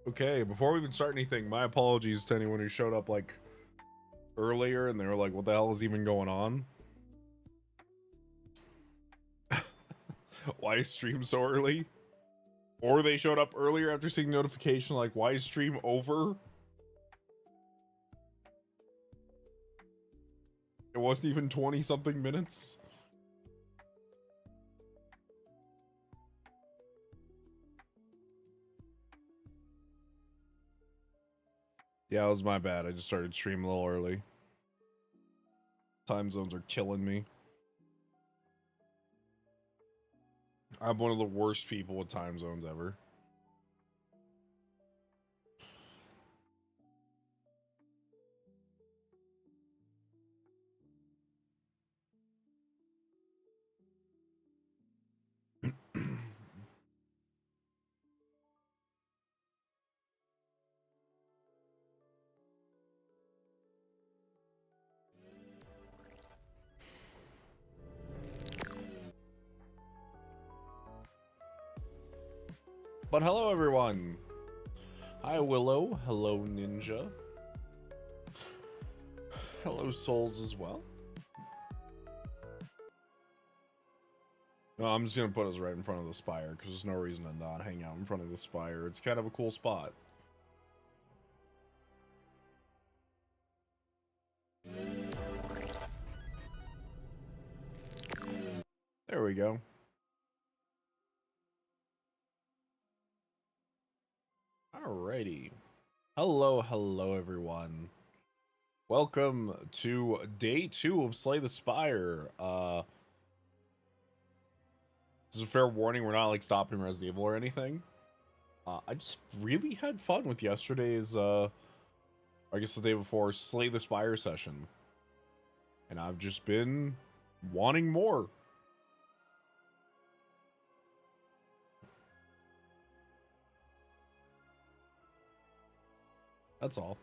Okay, before we even start anything, my apologies to anyone who showed up like earlier and they were like, what the hell is even going on? Why is stream so early? Or they showed up earlier after seeing notification like, why is stream over? It wasn't even 20 something minutes. Yeah, it was my bad. I just started streaming a little early. Time zones are killing me. I'm one of the worst people with time zones ever. But hello, everyone. Hi, Willow. Hello, Ninja. Hello, Souls as well. No, I'm just gonna put us right in front of the Spire because there's no reason to not hang out in front of the Spire. It's kind of a cool spot. There we go. Alrighty. Hello, everyone. Welcome to day 2 of Slay the Spire. This is a fair warning, we're not like stopping Resident Evil or anything. I just really had fun with yesterday's, I guess the day before, Slay the Spire session. And I've just been wanting more. That's all.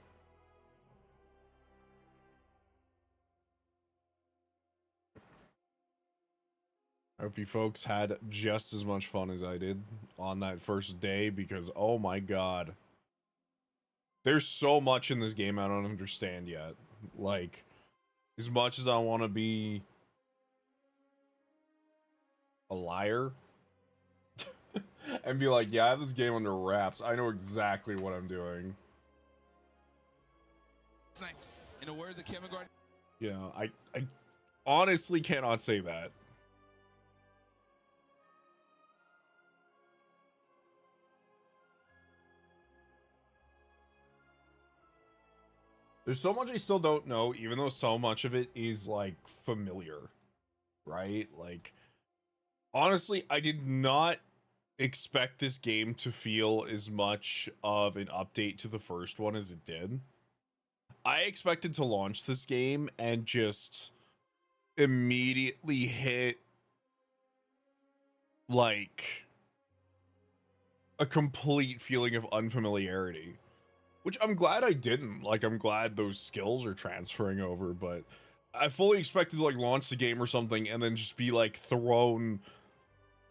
I hope you folks had just as much fun as I did on that first day because, oh my god. There's so much in this game I don't understand yet. Like, as much as I want to be a liar and be like, yeah, I have this game under wraps. I know exactly what I'm doing. In a word, the Kevin Guard. Yeah, I honestly cannot say that. There's so much I still don't know, even though so much of it is like familiar, right? Like, honestly, I did not expect this game to feel as much of an update to the first one as it did. I expected to launch this game and just immediately hit like a complete feeling of unfamiliarity, which I'm glad I didn't. Like, I'm glad those skills are transferring over, but I fully expected to like launch the game or something and then just be like thrown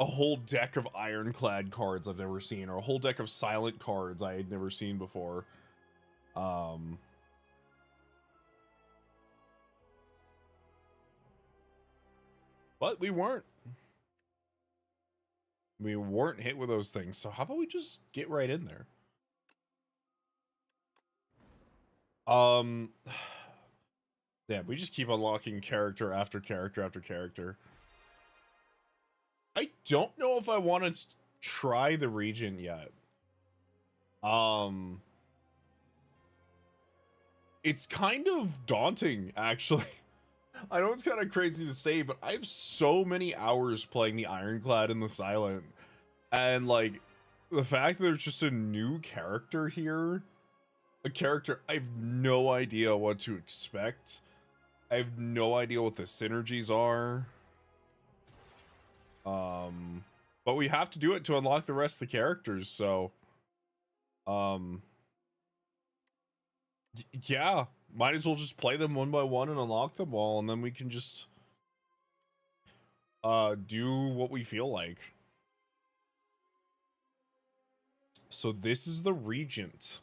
a whole deck of ironclad cards I've never seen, or a whole deck of silent cards I had never seen before. But we weren't. We weren't hit with those things. So how about we just get right in there? Yeah, we just keep unlocking character after character after character. I don't know if I want to try the region yet. It's kind of daunting, actually. I know it's kind of crazy to say, but I have so many hours playing the Ironclad and the Silent. And, like, the fact that there's just a new character here, a character I have no idea what to expect. I have no idea what the synergies are. But we have to do it to unlock the rest of the characters, so... yeah, might as well just play them one by one and unlock them all, and then we can just do what we feel like. So this is the Regent.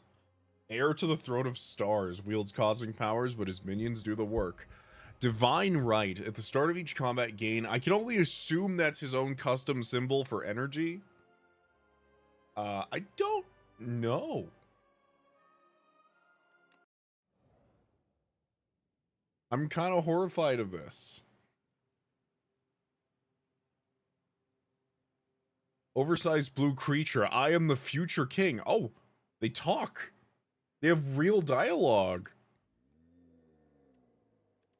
Heir to the throne of stars, wields cosmic powers, but his minions do the work. Divine Right. At the start of each combat gain, I can only assume that's his own custom symbol for energy. I don't know. I'm kind of horrified of this. Oversized blue creature. I am the future king. Oh, they talk. They have real dialogue.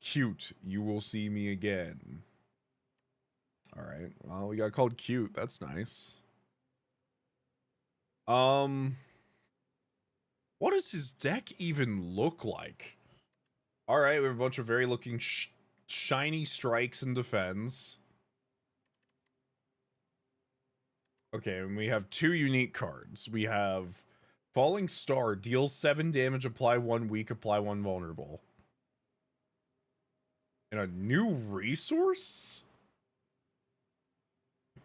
Cute. You will see me again. All right. Well, we got called cute. That's nice. What does his deck even look like? All right, we have a bunch of very looking shiny strikes and defense. Okay, and we have 2 unique cards. We have Falling Star, deals 7 damage, apply 1 weak, apply 1 vulnerable. And a new resource?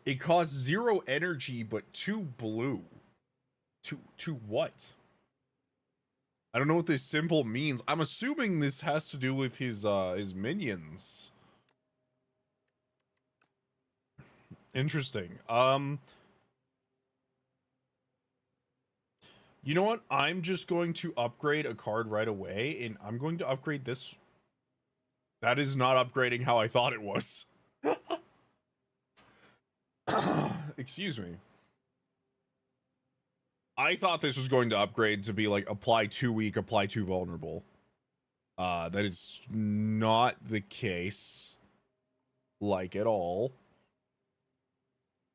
It costs 0 energy, but 2 blue. To what? I don't know what this symbol means. I'm assuming this has to do with his minions. Interesting. You know what? I'm just going to upgrade a card right away, and I'm going to upgrade this. That is not upgrading how I thought it was. Excuse me. I thought this was going to upgrade to be like apply 2 weak, apply 2 vulnerable. That is not the case. Like at all.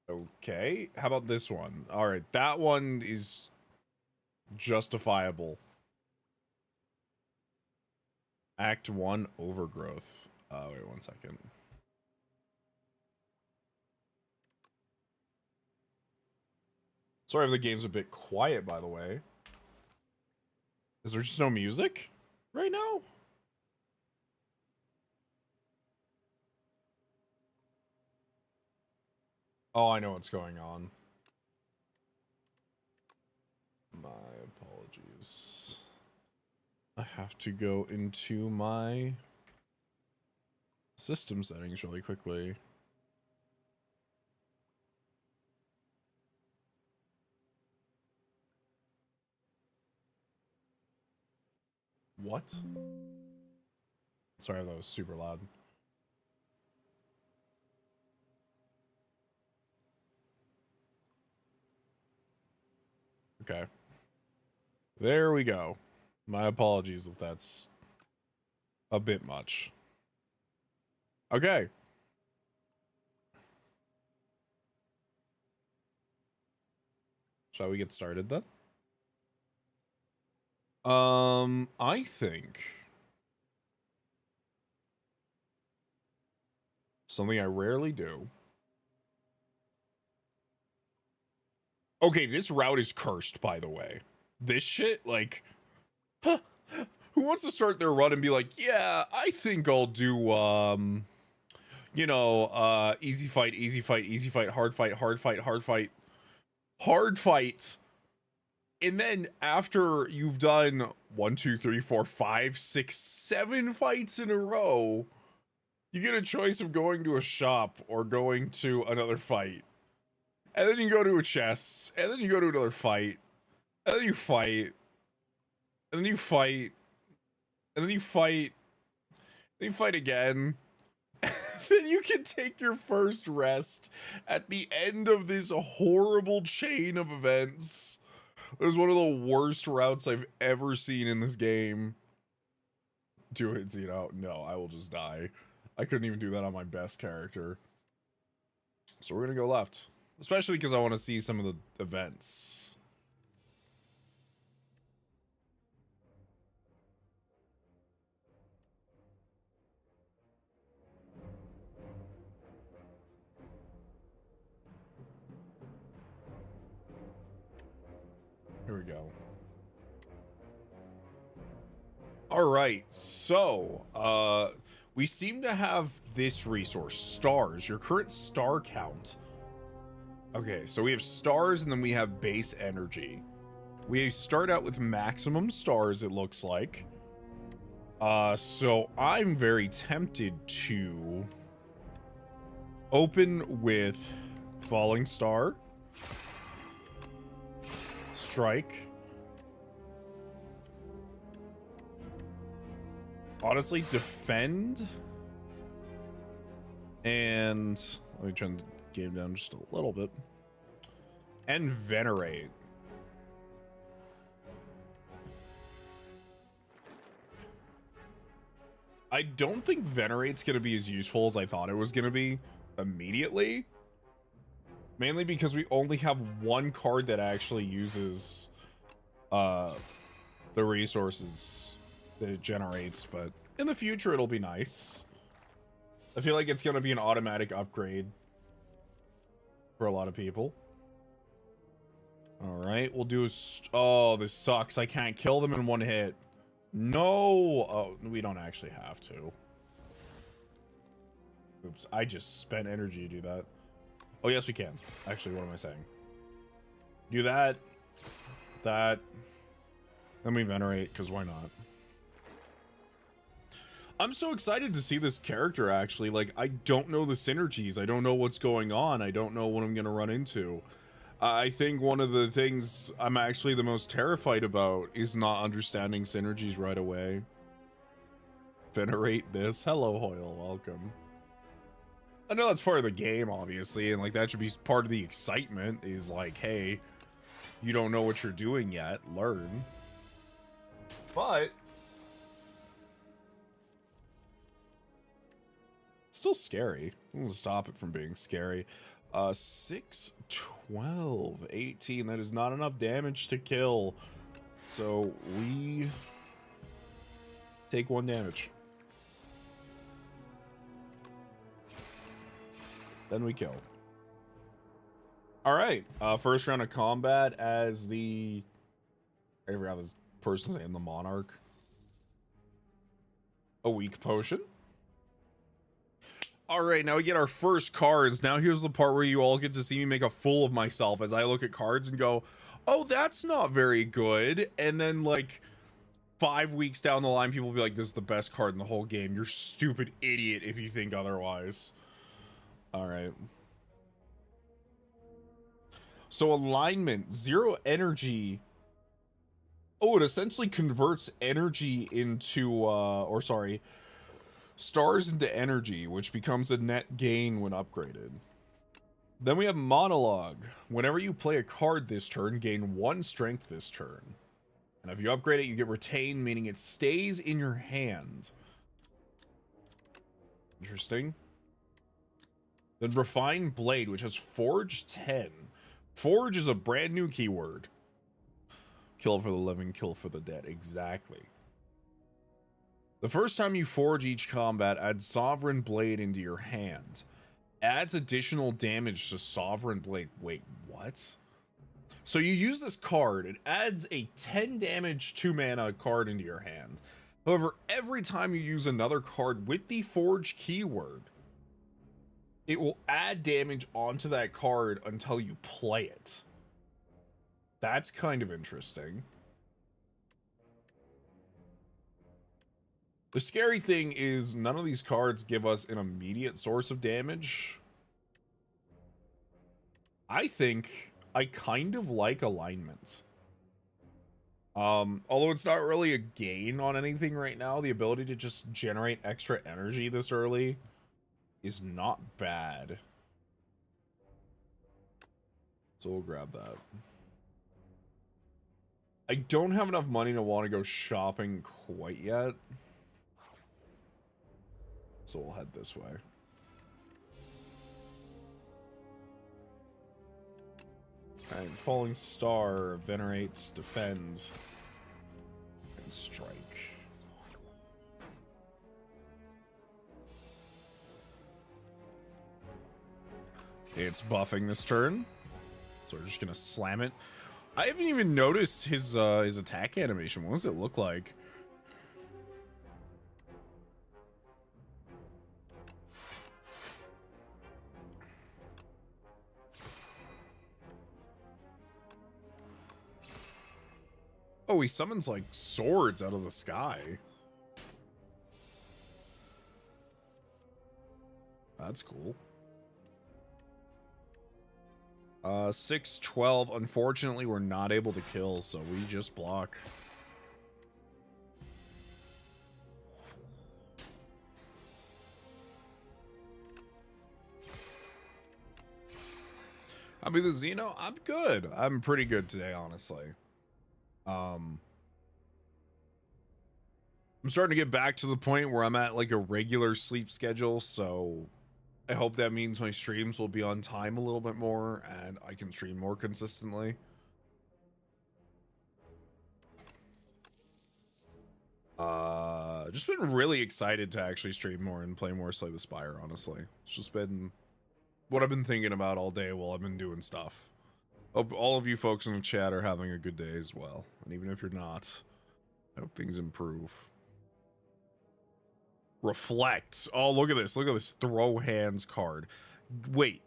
Okay, how about this one? All right, that one is justifiable. Act 1 overgrowth. Wait 1 second. Sorry if the game's a bit quiet, by the way. Is there just no music right now? Oh, I know what's going on. My apologies. I have to go into my system settings really quickly. What? Sorry, that was super loud. Okay. There we go. My apologies if that's a bit much. Okay. Shall we get started then? I think something I rarely do. Okay, this route is cursed, by the way. This shit, like, huh, who wants to start their run and be like, yeah, I think I'll do, you know, easy fight, easy fight, easy fight, hard fight, hard fight, hard fight, hard fight. And then after you've done 1, 2, 3, 4, 5, 6, 7 fights in a row, you get a choice of going to a shop or going to another fight. And then you go to a chest, and then you go to another fight, and then you fight, and then you fight, and then you fight, then you fight again. Then you can take your first rest at the end of this horrible chain of events. It was one of the worst routes I've ever seen in this game. Do it, Zeno. No, I will just die. I couldn't even do that on my best character. So we're gonna go left. Especially because I want to see some of the events. Here we go. All right, so we seem to have this resource, stars. Your current star count Okay, so we have stars and then we have base energy. We start out with maximum stars, it looks like. So I'm very tempted to open with falling star, strike. Honestly, defend. And let me turn the game down just a little bit. And venerate. I don't think venerate's going to be as useful as I thought it was going to be immediately. Mainly because we only have one card that actually uses the resources that it generates, but in the future it'll be nice. I feel like it's going to be an automatic upgrade for a lot of people. All right, we'll do a... Oh, this sucks. I can't kill them in one hit. No! Oh, we don't actually have to. Oops, I just spent energy to do that. Oh, yes, we can. Actually, what am I saying? Do that. That. Then we venerate, because why not? I'm so excited to see this character, actually. Like, I don't know the synergies. I don't know what's going on. I don't know what I'm going to run into. I think one of the things I'm actually the most terrified about is not understanding synergies right away. Venerate this. Hello, Hoyle. Welcome. I know that's part of the game, obviously, and like that should be part of the excitement is like, hey, you don't know what you're doing yet. Learn. But it's still scary. We'll stop it from being scary. 6, 12, 18. That is not enough damage to kill. So we take 1 damage. Then we kill. All right. First round of combat as the... I forgot this person's name, the Monarch. A weak potion. All right, now we get our first cards. Now here's the part where you all get to see me make a fool of myself as I look at cards and go, oh, that's not very good. And then like 5 weeks down the line, people will be like, this is the best card in the whole game. You're stupid idiot if you think otherwise. All right. So alignment, 0 energy. Oh, it essentially converts energy into, stars into energy, which becomes a net gain when upgraded. Then we have monologue. Whenever you play a card this turn, gain 1 strength this turn. And if you upgrade it, you get retained, meaning it stays in your hand. Interesting. Then refined blade, which has forge 10. Forge is a brand new keyword. Kill for the living, kill for the dead. Exactly. The first time you forge each combat, add Sovereign Blade into your hand. Adds additional damage to Sovereign Blade. Wait, what? So you use this card, it adds a 10 damage 2 mana card into your hand. However, every time you use another card with the forge keyword, it will add damage onto that card until you play it. That's kind of interesting. The scary thing is none of these cards give us an immediate source of damage. I think I kind of like alignment. Although it's not really a gain on anything right now, the ability to just generate extra energy this early is not bad. So we'll grab that. I don't have enough money to want to go shopping quite yet. So we'll head this way. Alright, Falling Star, Venerates, Defend, and Strike. It's buffing this turn, so we're just gonna slam it. I haven't even noticed his attack animation. What does it look like? Oh, he summons like swords out of the sky. That's cool. 6-12. Unfortunately, we're not able to kill, so we just block. I mean, the Xeno, I'm good. I'm pretty good today, honestly. I'm starting to get back to the point where I'm at like a regular sleep schedule, so I hope that means my streams will be on time a little bit more and I can stream more consistently. Just been really excited to actually stream more and play more Slay the Spire, honestly. It's just been what I've been thinking about all day while I've been doing stuff. Hope all of you folks in the chat are having a good day as well. And even if you're not, I hope things improve. Reflect. Oh, look at this. Look at this throw hands card. Wait,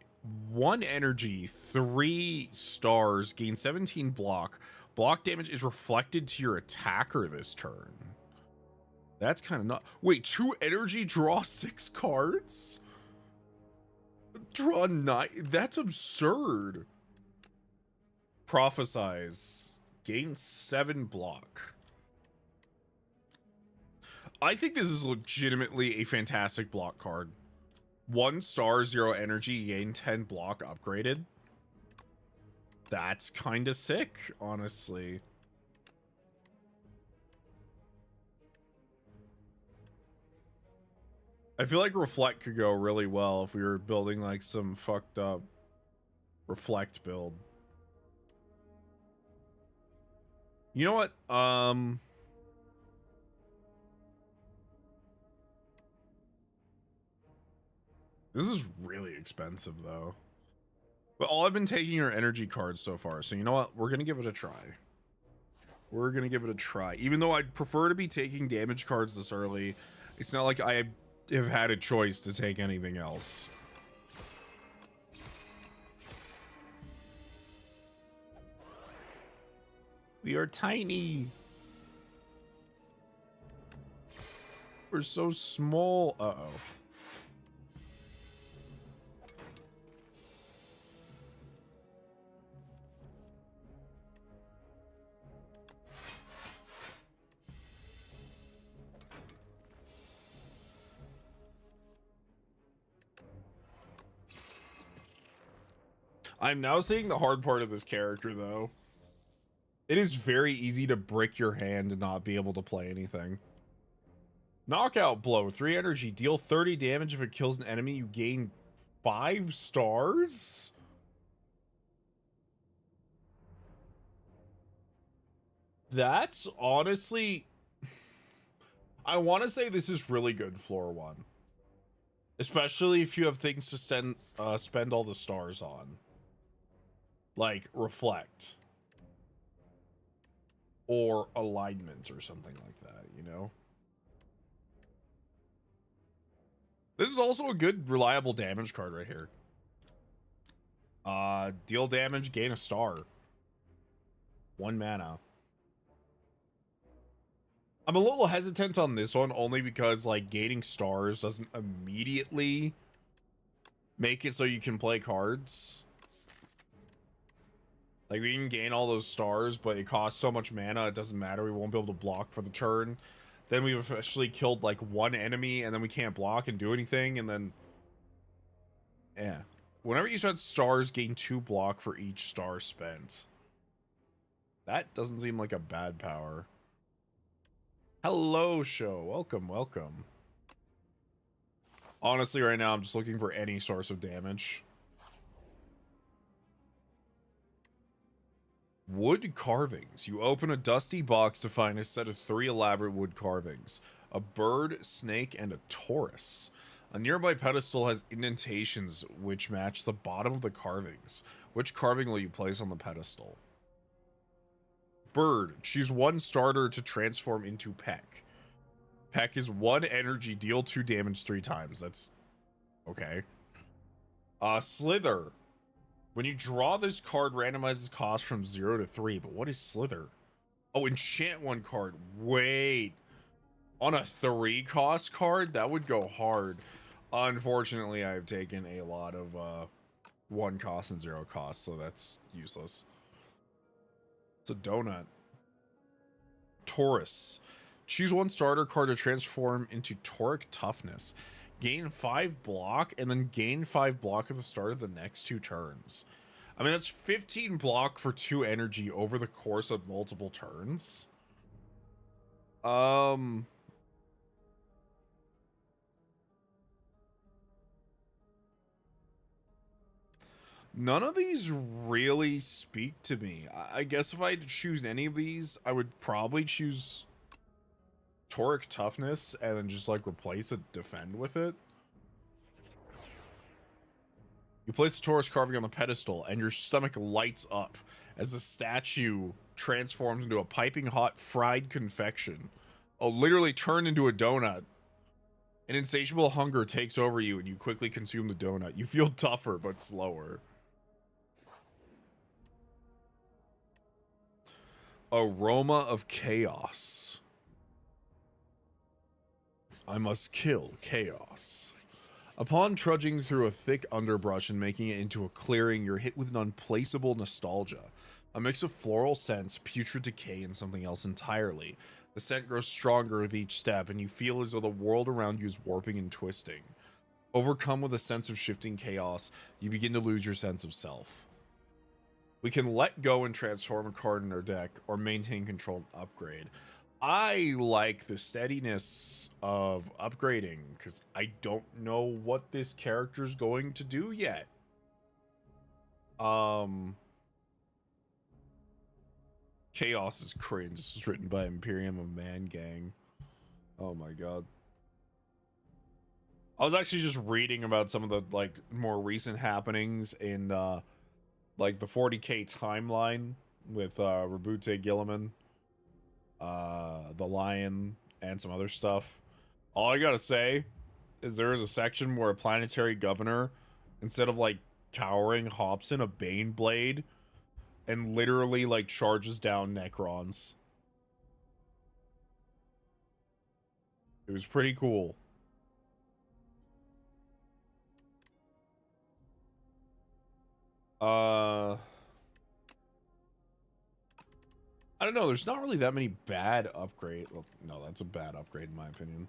1 energy, 3 stars, gain 17 block. Block damage is reflected to your attacker this turn. That's kind of not. Wait, 2 energy, draw 6 cards? Draw 9. That's absurd. Prophesize. Gain 7 block. I think this is legitimately a fantastic block card. 1 star, 0 energy, gain 10 block upgraded. That's kind of sick, honestly. I feel like Reflect could go really well if we were building like some fucked up Reflect build. You know what? This is really expensive though. But all I've been taking are energy cards so far. So you know what? We're going to give it a try. We're going to give it a try. Even though I'd prefer to be taking damage cards this early, it's not like I have had a choice to take anything else. We are tiny. We're so small. Uh-oh. I'm now seeing the hard part of this character, though. It is very easy to brick your hand and not be able to play anything. Knockout blow. 3 energy. Deal 30 damage if it kills an enemy. You gain 5 stars? That's honestly... I want to say this is really good floor 1. Especially if you have things to spend all the stars on. Like Reflect. Or Alignment or something like that, you know? This is also a good, reliable damage card right here. Deal damage, gain a star. 1 mana. I'm a little hesitant on this one only because, like, gaining stars doesn't immediately make it so you can play cards. Like, we can gain all those stars, but it costs so much mana, it doesn't matter. We won't be able to block for the turn. Then we've officially killed, like, 1 enemy, and then we can't block and do anything, and then... Yeah. Whenever you spend stars, gain 2 block for each star spent. That doesn't seem like a bad power. Hello, show. Welcome, welcome. Honestly, right now, I'm just looking for any source of damage. Wood carvings. You open a dusty box to find a set of 3 elaborate wood carvings. A bird, snake, and a Taurus. A nearby pedestal has indentations which match the bottom of the carvings. Which carving will you place on the pedestal? Bird. Choose 1 starter to transform into Peck. Peck is 1 energy, deal 2 damage 3 times. That's okay. Slither. When you draw this card, randomizes cost from 0 to 3. But what is Slither? Oh, enchant one card. Wait. On a 3 cost card? That would go hard. Unfortunately, I've taken a lot of 1 cost and 0 cost, so that's useless. It's a donut. Taurus. Choose 1 starter card to transform into Toric Toughness. Gain 5 block, and then gain 5 block at the start of the next 2 turns. I mean, that's 15 block for 2 energy over the course of multiple turns. None of these really speak to me. I guess if I had to choose any of these, I would probably choose Toric Toughness and then just like replace a defend with it. You place the Taurus carving on the pedestal and your stomach lights up as the statue transforms into a piping hot fried confection. Oh, literally turned into a donut. An insatiable hunger takes over you and you quickly consume the donut. You feel tougher but slower. Aroma of Chaos. I must kill chaos. Upon trudging through a thick underbrush and making it into a clearing, you're hit with an unplaceable nostalgia. A mix of floral scents, putrid decay, and something else entirely. The scent grows stronger with each step, and you feel as though the world around you is warping and twisting. Overcome with a sense of shifting chaos, you begin to lose your sense of self. We can let go and transform a card in our deck, or maintain control and upgrade. I like the steadiness of upgrading, because I don't know what this character's going to do yet. Chaos is cringe. This was written by Imperium of Man Gang. Oh my god. I was actually just reading about some of the like more recent happenings in like the 40k timeline with Rabute Gilliman, the Lion, and some other stuff. All I gotta say is there is a section where a planetary governor, instead of like cowering, hops in a Bane blade and literally like charges down Necrons. It was pretty cool. I don't know. There's not really that many bad upgrade. Well, no, that's a bad upgrade in my opinion.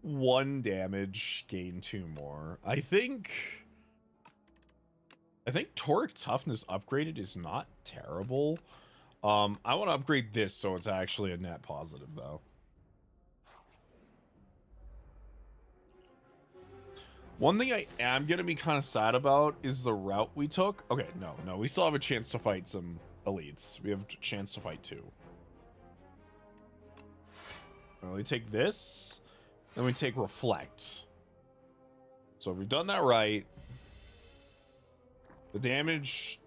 1 damage, gain 2 more. I think Toric Toughness upgraded is not terrible. I want to upgrade this so it's actually a net positive though. One thing I am going to be kind of sad about is the route we took. Okay, no, we still have a chance to fight some elites. We have a chance to fight 2. We take this, then we take Reflect. So if we've done that right, the damage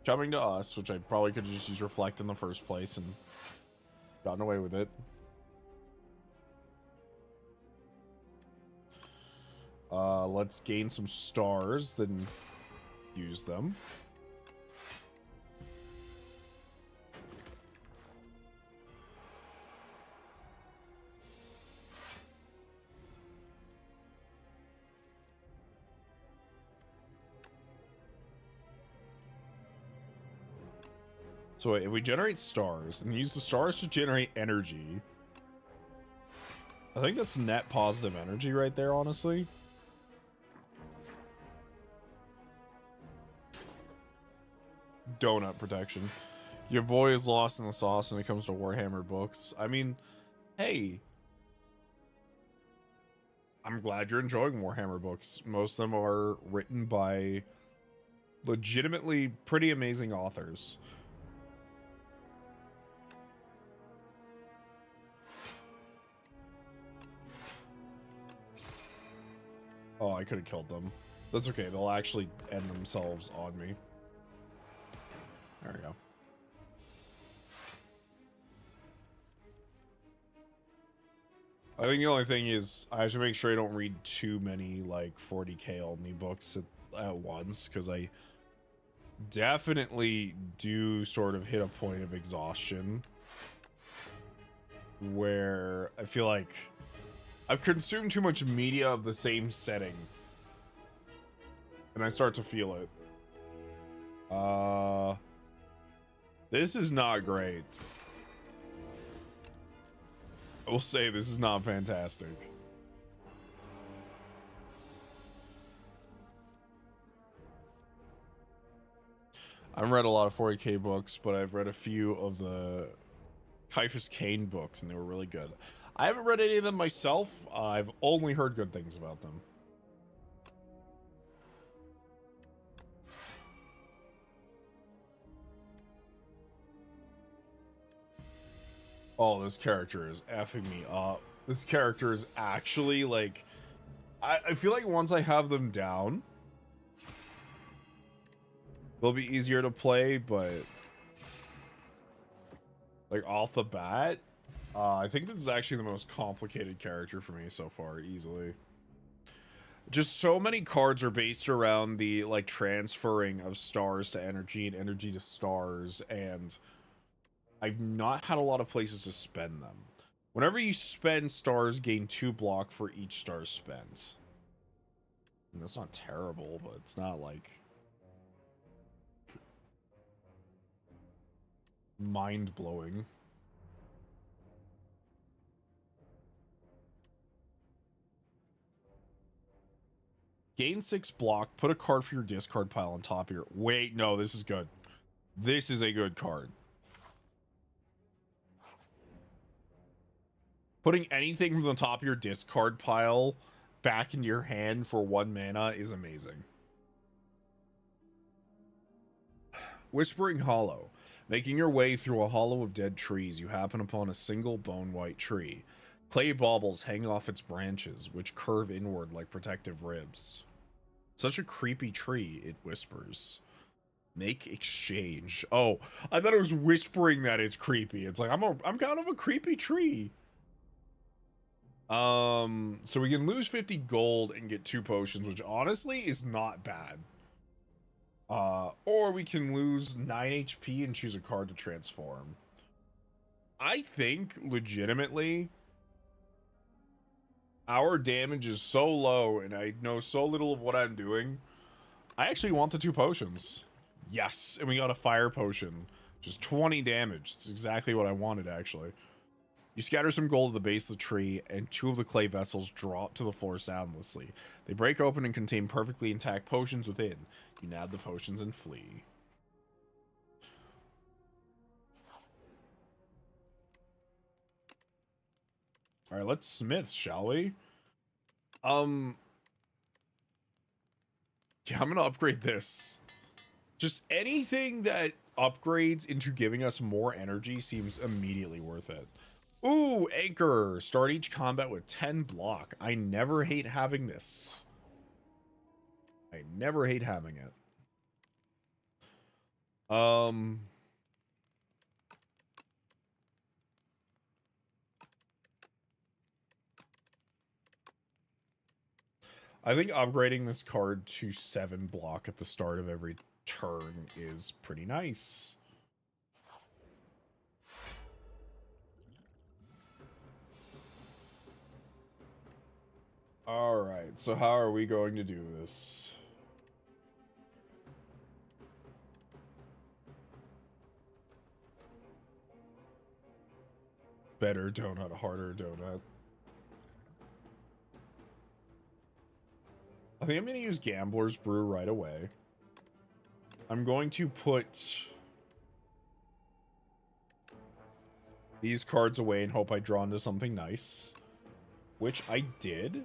coming to us, which I probably could have just used Reflect in the first place and gotten away with it. Let's gain some stars, then use them. So if we generate stars and use the stars to generate energy, I think that's net positive energy right there, honestly. Donut protection. Your boy is lost in the sauce when it comes to Warhammer books. I mean, hey, I'm glad you're enjoying Warhammer books. Most of them are written by legitimately pretty amazing authors. Oh, I could have killed them. That's okay. They'll actually end themselves on me. There we go. I think the only thing is I have to make sure I don't read too many like 40k only books at once, because I definitely do sort of hit a point of exhaustion where I feel like I've consumed too much media of the same setting and I start to feel it. This is not great. I will say this is not fantastic. I've read a lot of 40k books, but I've read a few of the Caiaphas Cain books, and they were really good. I haven't read any of them myself. I've only heard good things about them. Oh, this character is effing me up. This character is actually, like... I feel like once I have them down, they'll be easier to play, but... like, off the bat, I think this is actually the most complicated character for me so far, easily. Just so many cards are based around the, like, transferring of stars to energy and energy to stars, and I've not had a lot of places to spend them. Whenever you spend stars, gain 2 block for each star spent. And that's not terrible, but it's not, like... mind-blowing. Gain 6 block, put a card for your discard pile on top of your... Wait, no, this is good. This is a good card. Putting anything from the top of your discard pile back into your hand for 1 mana is amazing. Whispering Hollow. Making your way through a hollow of dead trees, you happen upon a single bone white tree. Clay baubles hang off its branches, which curve inward like protective ribs. Such a creepy tree, it whispers. Make exchange. Oh, I thought it was whispering that it's creepy. It's like, I'm kind of a creepy tree. So we can lose 50 gold and get 2 potions, which honestly is not bad. Or we can lose 9 HP and choose a card to transform. I think, legitimately, our damage is so low and I know so little of what I'm doing. I actually want the 2 potions. Yes, and we got a fire potion. Just 20 damage. It's exactly what I wanted, actually. You scatter some gold at the base of the tree, and 2 of the clay vessels drop to the floor soundlessly. They break open and contain perfectly intact potions within. You nab the potions and flee. Alright, let's smith, shall we? Yeah, I'm gonna upgrade this. Just anything that upgrades into giving us more energy seems immediately worth it. Ooh, Anchor. Start each combat with 10 block. I never hate having this. I never hate having it. I think upgrading this card to 7 block at the start of every turn is pretty nice. Alright, so how are we going to do this? Better donut, harder donut. I think I'm going to use Gambler's Brew right away. I'm going to put these cards away and hope I draw into something nice, which I did.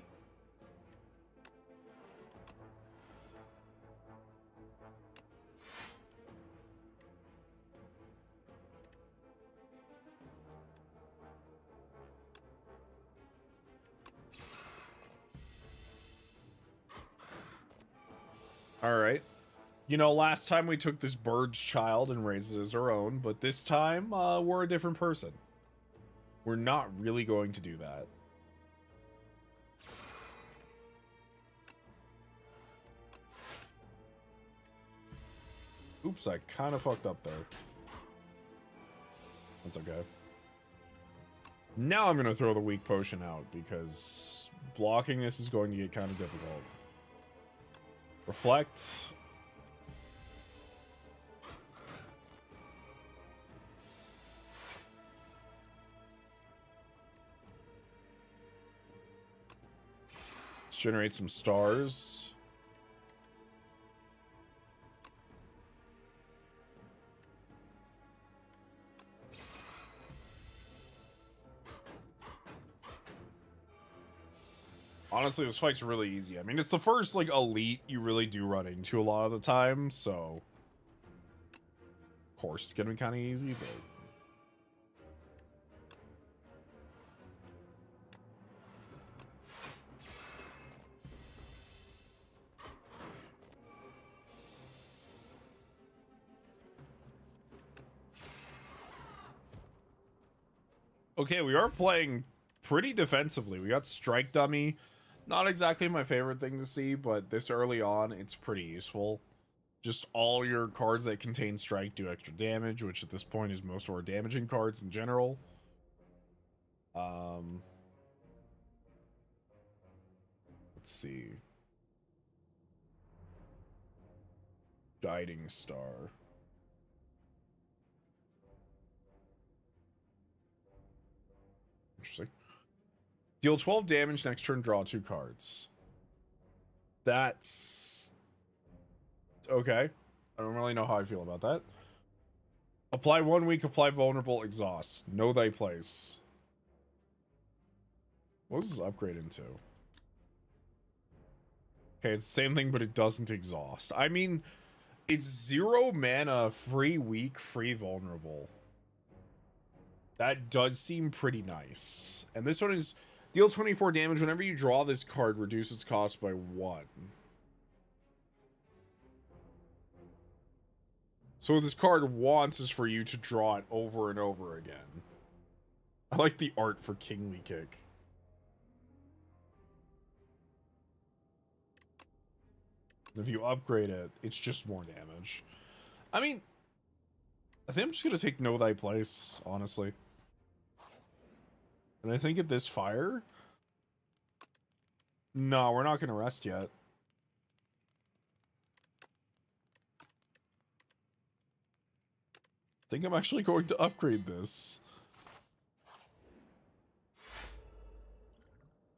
Alright. You know, last time we took this bird's child and raised it as our own, but this time, we're a different person. We're not really going to do that. Oops, I kind of fucked up there. That's okay. Now I'm going to throw the weak potion out because blocking this is going to get kind of difficult. Reflect. Let's generate some stars. Honestly, this fight's really easy. I mean, it's the first, like, elite you really do run into a lot of the time, so... Of course, it's gonna be kind of easy, but... Okay, we are playing pretty defensively. We got Strike Dummy. Not exactly my favorite thing to see, but this early on, it's pretty useful. Just all your cards that contain Strike do extra damage, which at this point is most of our damaging cards in general. Let's see. Guiding Star. Interesting. Deal 12 damage next turn, draw 2 cards. That's... okay. I don't really know how I feel about that. Apply 1 weak, apply vulnerable, exhaust. Know thy place. What does this upgrade into? Okay, it's the same thing, but it doesn't exhaust. I mean, it's 0 mana, free weak, free vulnerable. That does seem pretty nice. And this one is deal 24 damage. Whenever you draw this card, reduce its cost by 1. So what this card wants is for you to draw it over and over again. I like the art for Kingly Kick. If you upgrade it, it's just more damage. I mean, I think I'm just going to take Know Thy Place, honestly. And I think at this fire... no, we're not going to rest yet. I think I'm actually going to upgrade this.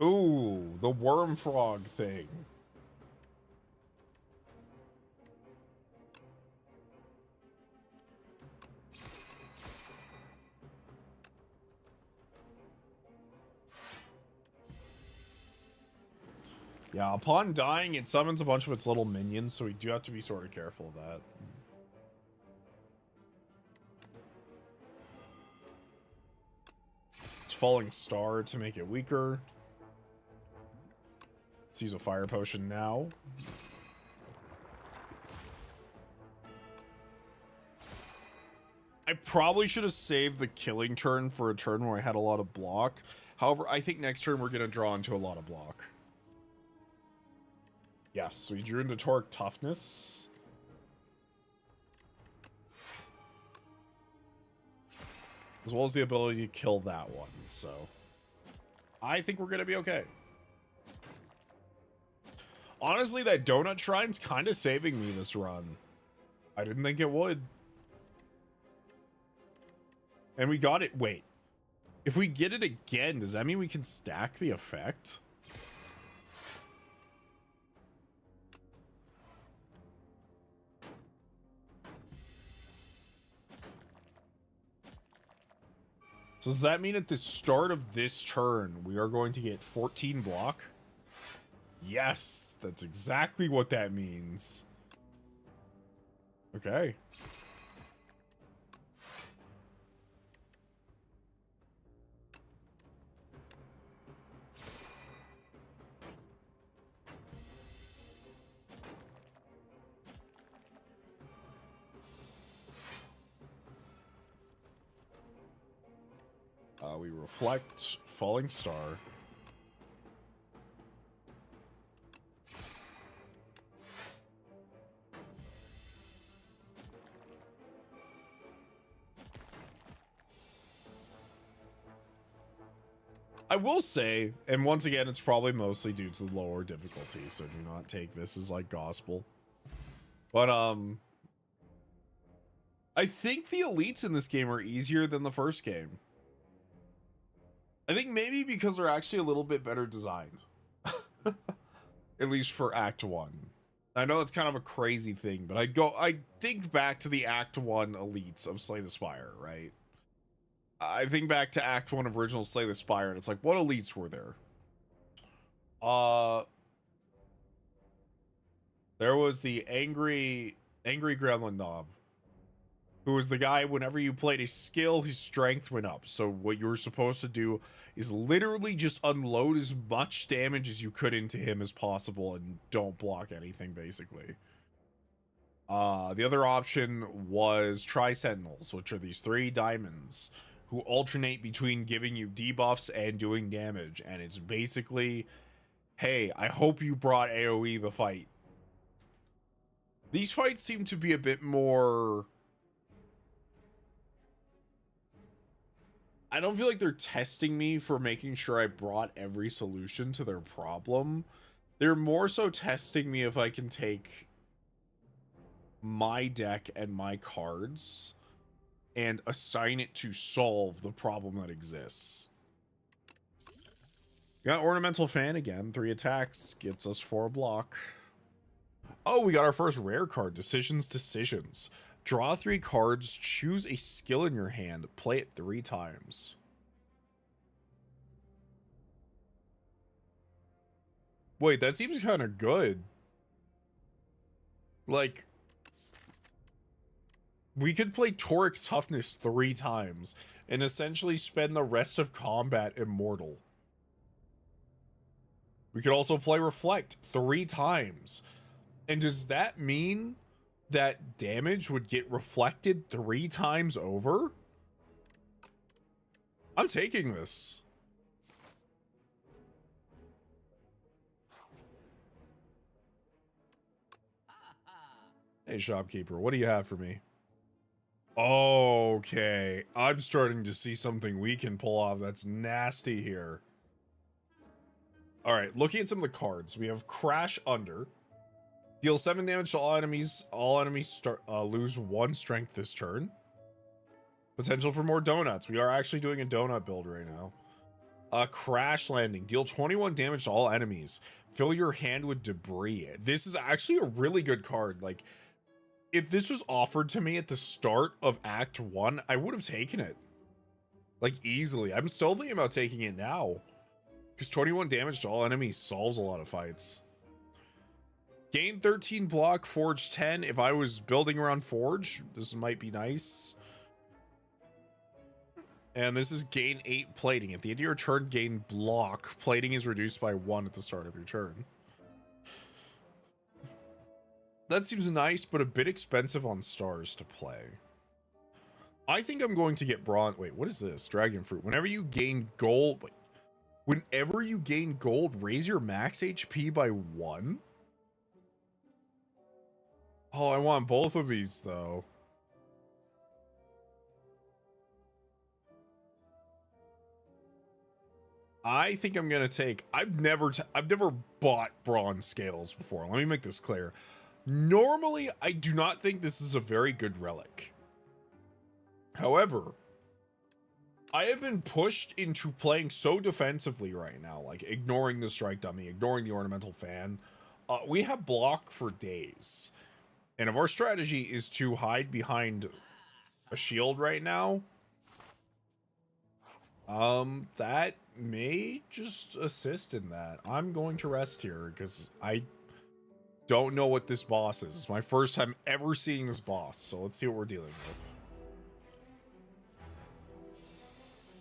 Ooh, the worm frog thing. Yeah, upon dying, it summons a bunch of its little minions, so we do have to be sort of careful of that. It's Falling Star to make it weaker. Let's use a fire potion now. I probably should have saved the killing turn for a turn where I had a lot of block. However, I think next turn we're going to draw into a lot of block. Yes, so we drew into Torque Toughness. As well as the ability to kill that one, so... I think we're going to be okay. Honestly, that Donut Shrine's kind of saving me this run. I didn't think it would. And we got it... wait. If we get it again, does that mean we can stack the effect? So does that mean at the start of this turn, we are going to get 14 block? Yes, that's exactly what that means. Okay. We reflect Falling Star. I will say, and once again, it's probably mostly due to the lower difficulty, so do not take this as like gospel. But I think the elites in this game are easier than the first game. I think maybe because they're actually a little bit better designed. At least for Act 1. I know it's kind of a crazy thing, but I think back to the Act 1 elites of Slay the Spire, right? I think back to Act 1 of original Slay the Spire, and it's like, what elites were there? There was the angry gremlin knob, who was the guy, whenever you played a skill, his strength went up. So what you were supposed to do is literally just unload as much damage as you could into him as possible and don't block anything, basically. The other option was Tri-Sentinels, which are these 3 diamonds who alternate between giving you debuffs and doing damage. And it's basically, hey, I hope you brought AoE the fight. These fights seem to be a bit more... I don't feel like they're testing me for making sure I brought every solution to their problem. They're more so testing me if I can take my deck and my cards and assign it to solve the problem that exists. Got Ornamental Fan again. 3 attacks. Gets us 4 block. Oh, we got our first rare card. Decisions. Draw 3 cards. Choose a skill in your hand. Play it 3 times. Wait, that seems kind of good. Like... we could play Toric Toughness 3 times and essentially spend the rest of combat immortal. We could also play Reflect 3 times. And does that mean that damage would get reflected 3 times over? I'm taking this. Hey, shopkeeper, what do you have for me? Okay, I'm starting to see something we can pull off that's nasty here. All right, looking at some of the cards, we have Crash Under. Deal 7 damage to all enemies. All enemies lose 1 strength this turn. Potential for more donuts. We are actually doing a donut build right now. Crash Landing. Deal 21 damage to all enemies. Fill your hand with debris. This is actually a really good card. Like, if this was offered to me at the start of Act 1, I would have taken it. Like, easily. I'm still thinking about taking it now. Because 21 damage to all enemies solves a lot of fights. Gain 13 block, Forge 10. If I was building around Forge, this might be nice. And this is gain 8 plating. At the end of your turn, gain block. Plating is reduced by 1 at the start of your turn. That seems nice, but a bit expensive on stars to play. I think I'm going to get bronze. Wait, what is this? Dragon fruit. Whenever you gain gold, raise your max HP by 1. Oh, I want both of these though. I think I'm gonna take. I've never bought bronze scales before. Let me make this clear. Normally, I do not think this is a very good relic. However, I have been pushed into playing so defensively right now, like ignoring the strike dummy, ignoring the ornamental fan. We have block for days. And if our strategy is to hide behind a shield right now, that may just assist in that. I'm going to rest here because I don't know what this boss is. It's my first time ever seeing this boss, so let's see what we're dealing with.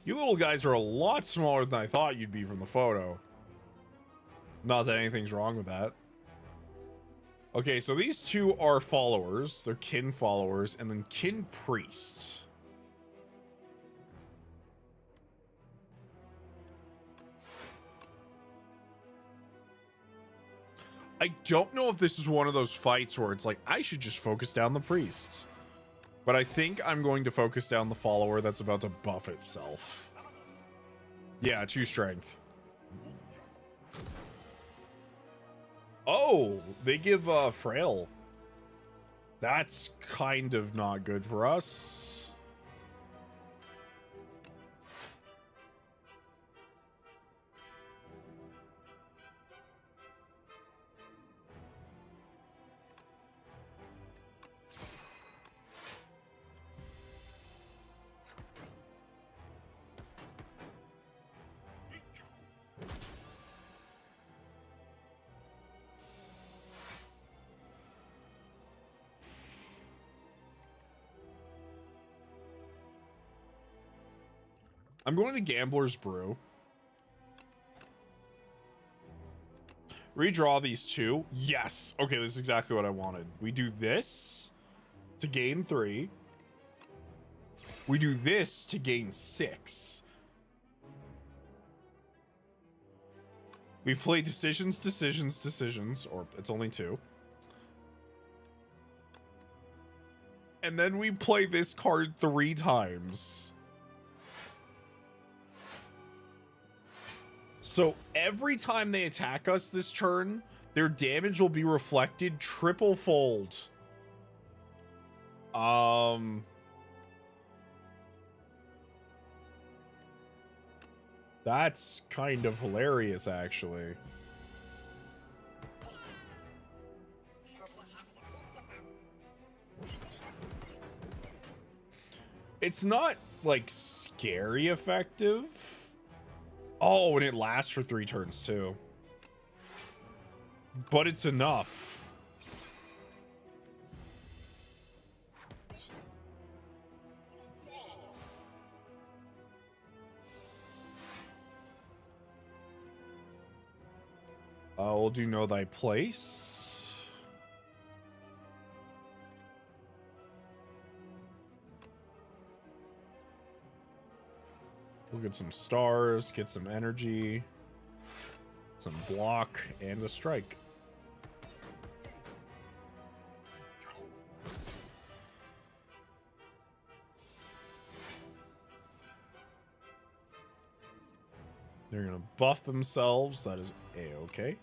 You little guys are a lot smaller than I thought you'd be from the photo. Not that anything's wrong with that. Okay, so these two are followers. They're kin followers, and then kin priests. I don't know if this is one of those fights where it's like, I should just focus down the priests. But I think I'm going to focus down the follower that's about to buff itself. Yeah, 2 strength. Oh, they give frail. That's kind of not good for us. I'm going to Gambler's Brew. Redraw these 2. Yes. Okay, this is exactly what I wanted. We do this to gain 3. We do this to gain 6. We play decisions, or it's only 2. And then we play this card 3 times. So every time they attack us this turn, their damage will be reflected triple fold. That's kind of hilarious, actually. It's not, like, scary effective. Oh, and it lasts for 3 turns, too. But it's enough. We'll do Know Thy Place. We'll get some stars, get some energy, some block, and a strike. They're gonna buff themselves. That is a-okay.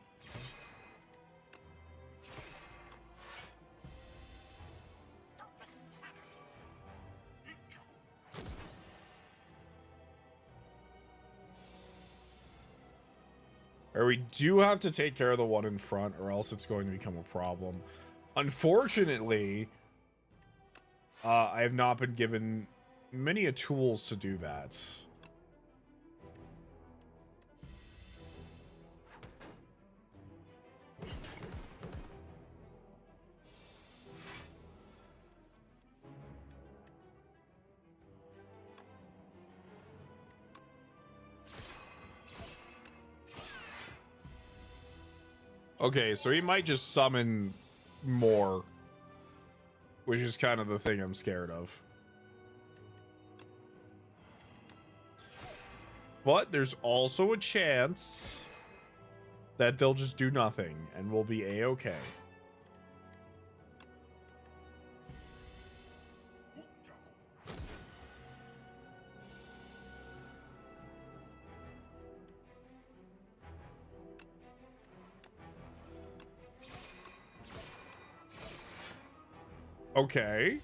Or we do have to take care of the one in front, or else it's going to become a problem. Unfortunately, I have not been given many tools to do that. Okay, so he might just summon more, which is kind of the thing I'm scared of. But there's also a chance that they'll just do nothing and we'll be a-okay. Okay.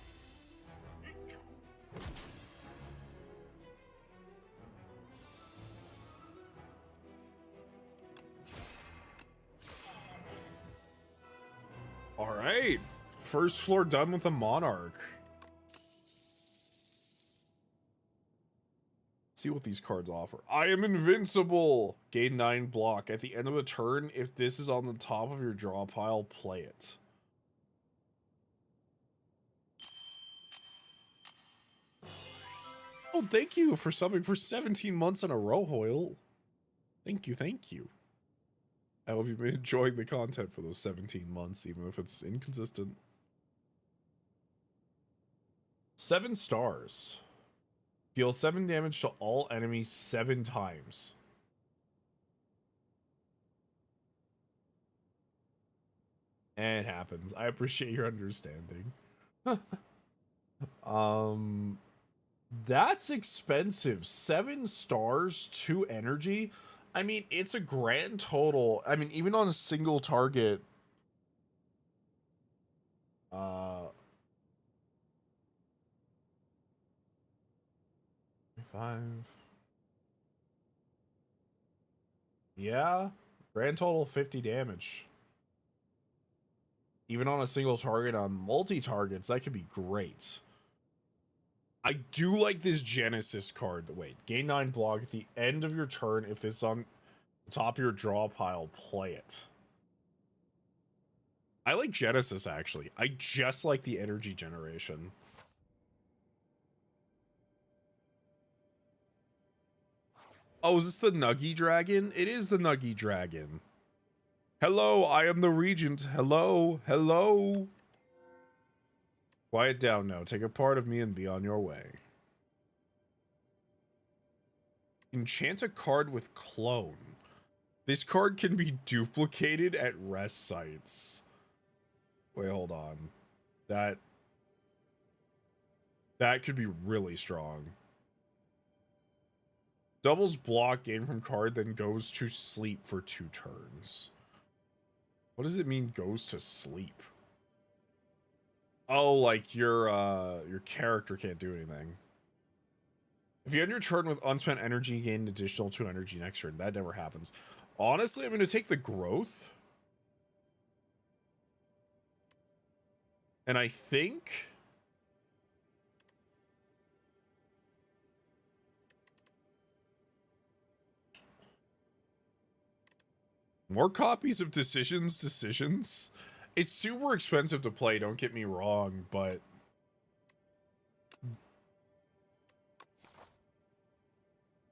All right. First floor done with a Monarch. See what these cards offer. I am invincible. Gain 9 block. At the end of the turn, if this is on the top of your draw pile, play it. Oh, thank you for subbing for 17 months in a row, Hoyle. Thank you, thank you. I hope you've been enjoying the content for those 17 months, even if it's inconsistent. 7 stars. Deal 7 damage to all enemies 7 times. And it happens. I appreciate your understanding. That's expensive. 7 stars, 2 energy. I mean, it's a grand total. I mean, even on a single target. Uh, 5. Yeah, grand total 50 damage. Even on a single target on multi-targets, that could be great. I do like this Genesis card. Wait, gain 9 block at the end of your turn. If this is on the top of your draw pile, play it. I like Genesis, actually. I just like the energy generation. Oh, is this the Nuggy Dragon? It is the Nuggy Dragon. Hello, I am the Regent. Hello, hello. Quiet down now. Take a part of me and be on your way. Enchant a card with Clone. This card can be duplicated at rest sites. Wait, hold on. That could be really strong. Doubles block, gain from card, then goes to sleep for 2 turns. What does it mean, goes to sleep? Oh, like your character can't do anything. If you end your turn with unspent energy, gain an additional 2 energy next turn. That never happens. Honestly, I'm going to take the growth. And I think... more copies of Decisions. It's super expensive to play, don't get me wrong, but...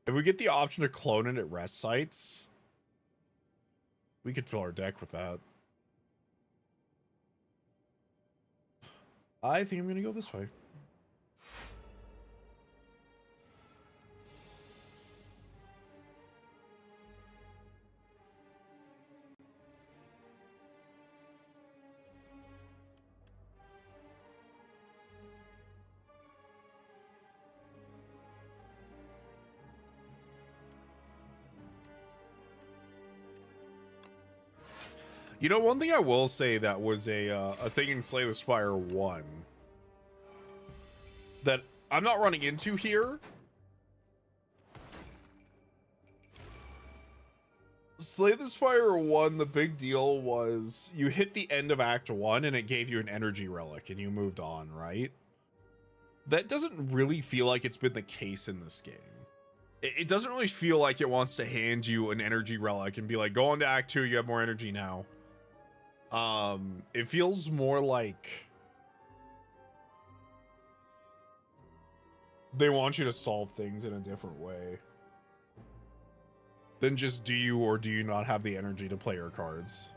if we get the option to clone it at rest sites, we could fill our deck with that. I think I'm going to go this way. You know, one thing I will say that was a thing in Slay the Spire 1 that I'm not running into here. Slay the Spire 1, the big deal was you hit the end of Act 1 and it gave you an energy relic and you moved on, right? That doesn't really feel like it's been the case in this game. It doesn't really feel like it wants to hand you an energy relic and be like, go on to Act 2, you have more energy now. It feels more like they want you to solve things in a different way than just do you or do you not have the energy to play your cards.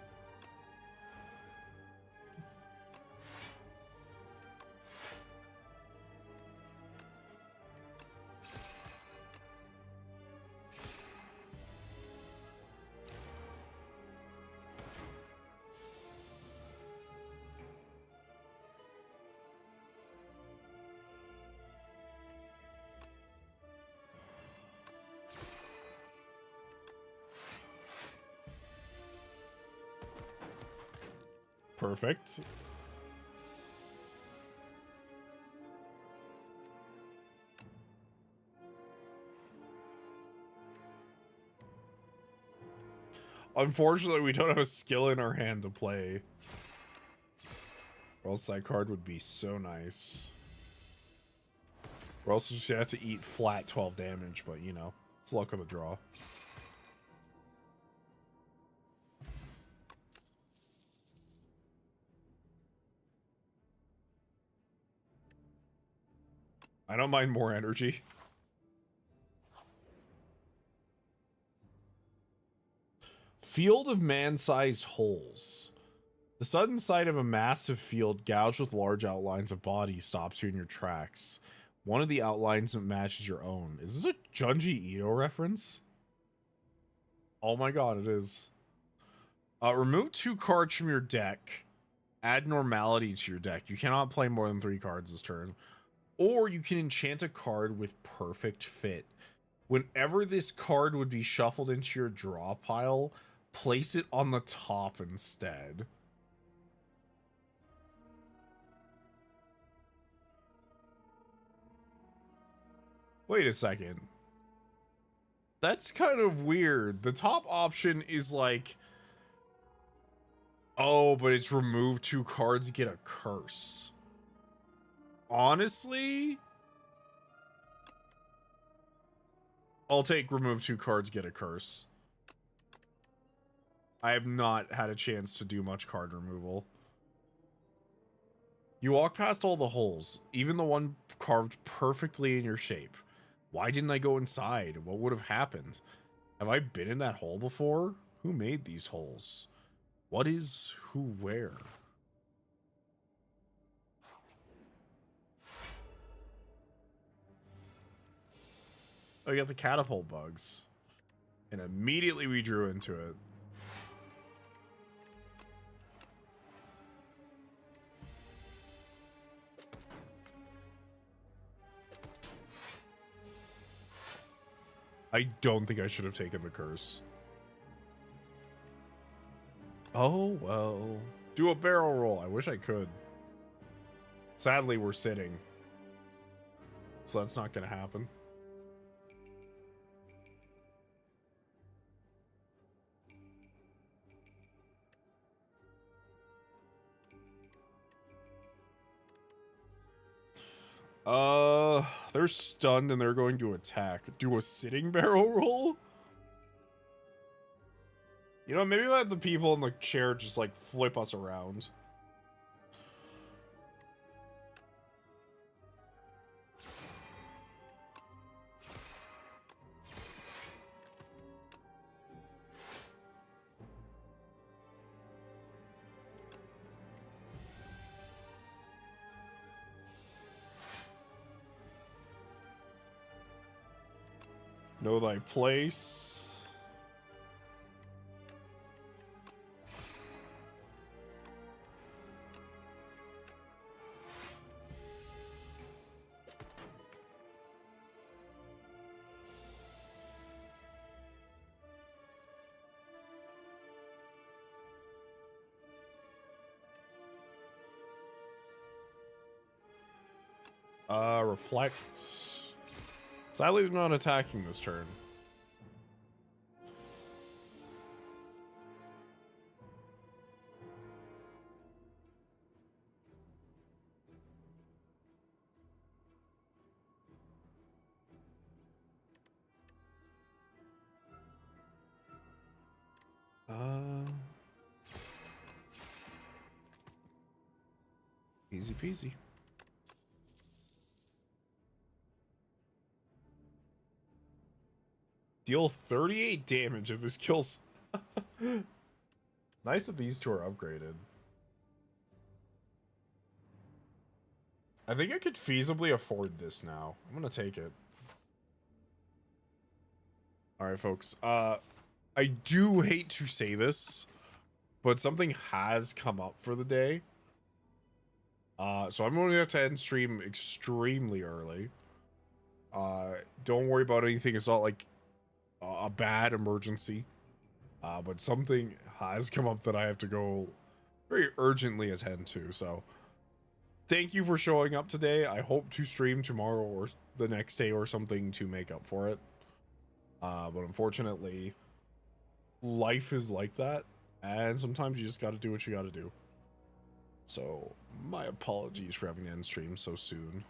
Perfect. Unfortunately, we don't have a skill in our hand to play. Or else that card would be so nice. Or else you just have to eat flat 12 damage, but you know, it's luck of the draw. I don't mind more energy. Field of man-sized holes. The sudden sight of a massive field gouged with large outlines of bodies stops you in your tracks. One of the outlines matches your own. Is this a Junji Ito reference? Oh my god, it is. Remove 2 cards from your deck. Add normality to your deck. You cannot play more than 3 cards this turn. Or you can enchant a card with perfect fit. Whenever this card would be shuffled into your draw pile, place it on the top instead. Wait a second. That's kind of weird. The top option is like, oh, but it's remove 2 cards, get a curse. Honestly, I'll take remove 2 cards, get a curse. I have not had a chance to do much card removal. You walk past all the holes, even the one carved perfectly in your shape. Why didn't I go inside? What would have happened? Have I been in that hole before? Who made these holes? What is who where? Oh, you got the catapult bugs. And immediately we drew into it. I don't think I should have taken the curse. Oh, well. Do a barrel roll. I wish I could. Sadly, we're sitting. So that's not going to happen. They're stunned and they're going to attack. Do a sitting barrel roll? You know, maybe let the people in the chair just, like, flip us around. Know thy place. Reflect. Sadly, they're not attacking this turn. Easy peasy. Deal 38 damage if this kills. Nice that these two are upgraded. I think I could feasibly afford this now. I'm gonna take it. Alright, folks. I do hate to say this, but something has come up for the day. So I'm going to have to end stream extremely early. Don't worry about anything. It's not like a bad emergency. But something has come up that I have to go very urgently attend to. So thank you for showing up today. I hope to stream tomorrow or the next day or something to make up for it. But unfortunately, life is like that. And sometimes you just got to do what you got to do. So my apologies for having to end stream so soon.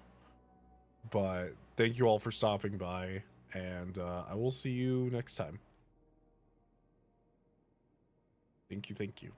But thank you all for stopping by. And I will see you next time. Thank you.